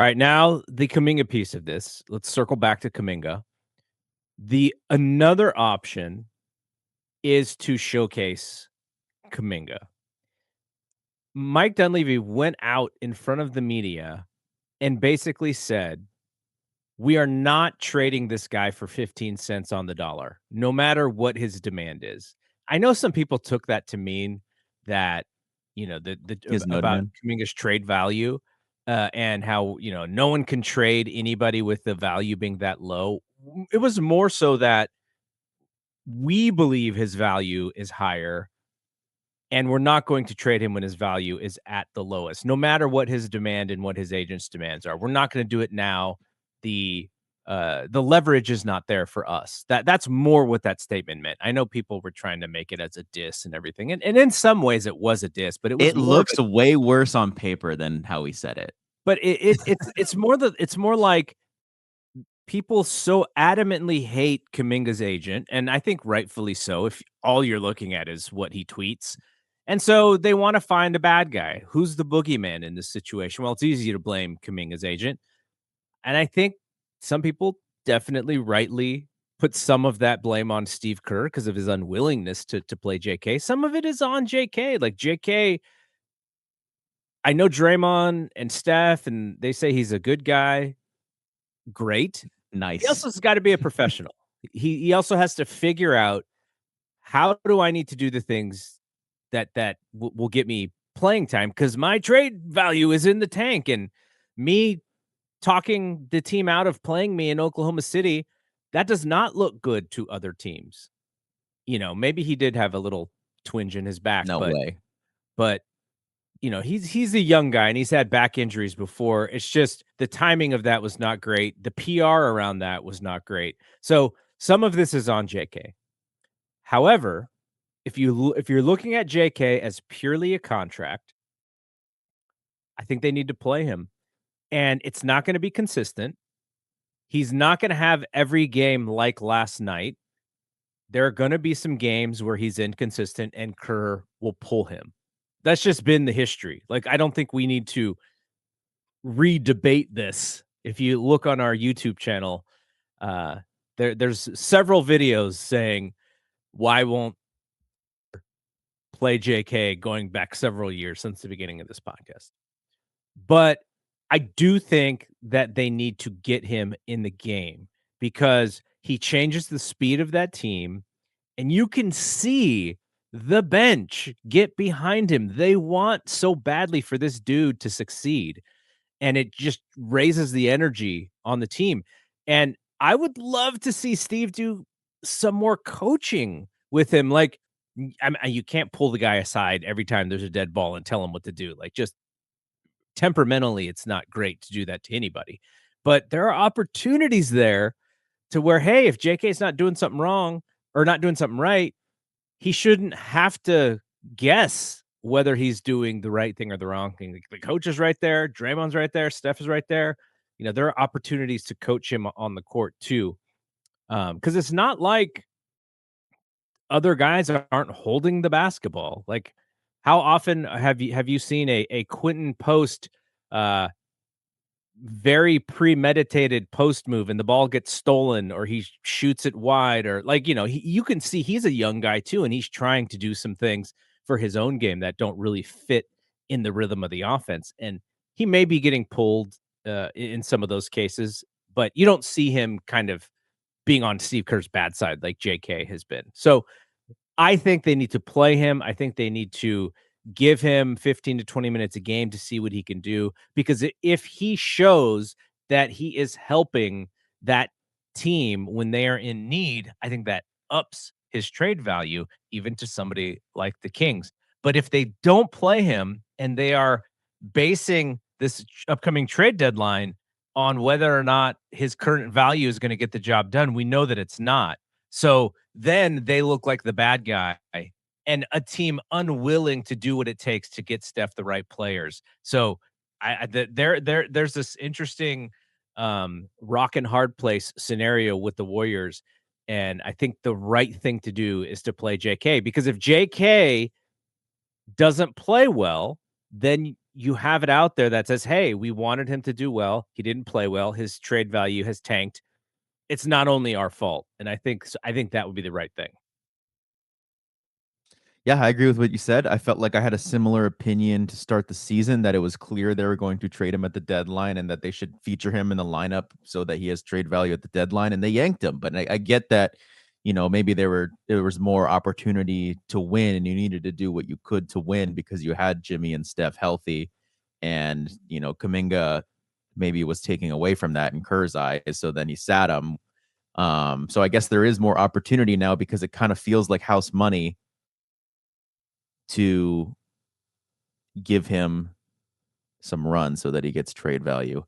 All right, now the Kuminga piece of this. Let's circle back to Kuminga. The another option is to showcase Kuminga. Mike Dunleavy went out in front of the media and basically said, "We are not trading this guy for 15 cents on the dollar, no matter what his demand is." I know some people took that to mean that, He has no about demand. Kuminga's trade value, and how, no one can trade anybody with the value being that low. It was more so that we believe his value is higher, and we're not going to trade him when his value is at the lowest, no matter what his demand and what his agent's demands are. We're not going to do it now. The the leverage is not there for us. That's more what that statement meant. I know people were trying to make it as a diss and everything, and in some ways it was a diss, but it was It more of a looks way worse on paper than how he said it. but it's more like people so adamantly hate Kuminga's agent, and I think rightfully so, if all you're looking at is what he tweets. And so they want to find a bad guy. Who's the boogeyman in this situation? Well, it's easy to blame Kuminga's agent. And I think some people definitely rightly put some of that blame on Steve Kerr because of his unwillingness to play JK. Some of it is on JK. Like JK, I know Draymond and Steph, and they say he's a good guy. Great. He Nice. also has got to be a professional. He also has to figure out, how do I need to do the things that will get me playing time, because my trade value is in the tank, and me talking the team out of playing me in Oklahoma City, that does not look good to other teams. Maybe he did have a little twinge in his back, No way. but he's a young guy and he's had back injuries before. It's just the timing of that was not great. The PR around that was not great. So some of this is on JK. However, if you're looking at JK as purely a contract, I think they need to play him. And it's not going to be consistent. He's not going to have every game like last night. There are going to be some games where he's inconsistent and Kerr will pull him. That's just been the history. Like, I don't think we need to re-debate this. If you look on our YouTube channel, there's several videos saying, why won't play JK, going back several years since the beginning of this podcast. But I do think that they need to get him in the game because he changes the speed of that team, and you can see the bench get behind him. They want so badly for this dude to succeed, and it just raises the energy on the team. And I would love to see Steve do some more coaching with him. Like, you can't pull the guy aside every time there's a dead ball and tell him what to do. Like, just temperamentally, it's not great to do that to anybody. But there are opportunities there to where, hey, if JK's not doing something wrong or not doing something right, he shouldn't have to guess whether he's doing the right thing or the wrong thing. The coach is right there, Draymond's right there, Steph is right there. There are opportunities to coach him on the court too. Because it's not like other guys aren't holding the basketball. Like, how often have you seen a Quentin Post uh very premeditated post move and the ball gets stolen, or he shoots it wide, or like, you can see he's a young guy too, and he's trying to do some things for his own game that don't really fit in the rhythm of the offense. And he may be getting pulled in some of those cases, but you don't see him kind of being on Steve Kerr's bad side like JK has been. So I think they need to play him. I think they need to give him 15 to 20 minutes a game to see what he can do. Because if he shows that he is helping that team when they are in need, I think that ups his trade value even to somebody like the Kings. But if they don't play him and they are basing this upcoming trade deadline on whether or not his current value is going to get the job done, we know that it's not. So then they look like the bad guy and a team unwilling to do what it takes to get Steph the right players. So there's this interesting rock and hard place scenario with the Warriors. And I think the right thing to do is to play JK, because if JK doesn't play well, then you have it out there that says, "Hey, we wanted him to do well. He didn't play well. His trade value has tanked. It's not only our fault." And I think that would be the right thing. Yeah, I agree with what you said. I felt like I had a similar opinion to start the season, that it was clear they were going to trade him at the deadline and that they should feature him in the lineup so that he has trade value at the deadline. And they yanked him. But I get that, maybe there was more opportunity to win and you needed to do what you could to win because you had Jimmy and Steph healthy. And, Kuminga maybe was taking away from that in Kerr's eyes. So then he sat him. So I guess there is more opportunity now because it kind of feels like house money to give him some run so that he gets trade value.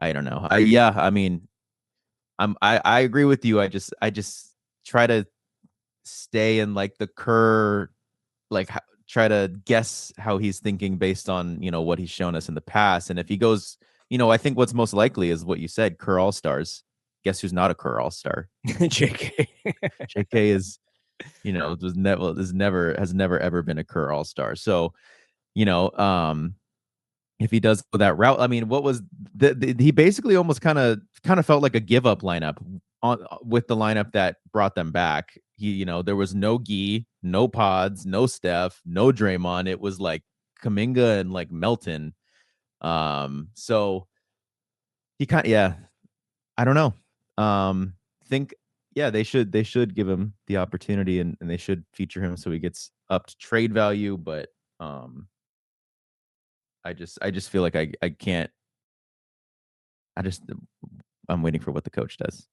I don't know. Yeah, I mean, I agree with you. I just try to stay in like the Kerr, like try to guess how he's thinking based on, what he's shown us in the past. And if he goes, I think what's most likely is what you said, Kerr All-Stars. Guess who's not a Kerr All-Star? JK. JK is, has never ever been a Kerr All-Star. So, you know, um, if he does go that route, I mean, what was he basically almost kind of felt like a give up lineup with the lineup that brought them back. There was no Gee, no Pods, no Steph, no Draymond. It was like Kuminga and like Melton. So he yeah, I don't know. Think yeah, they should give him the opportunity and they should feature him so he gets up to trade value, but I just feel like I can't. I just I'm waiting for what the coach does.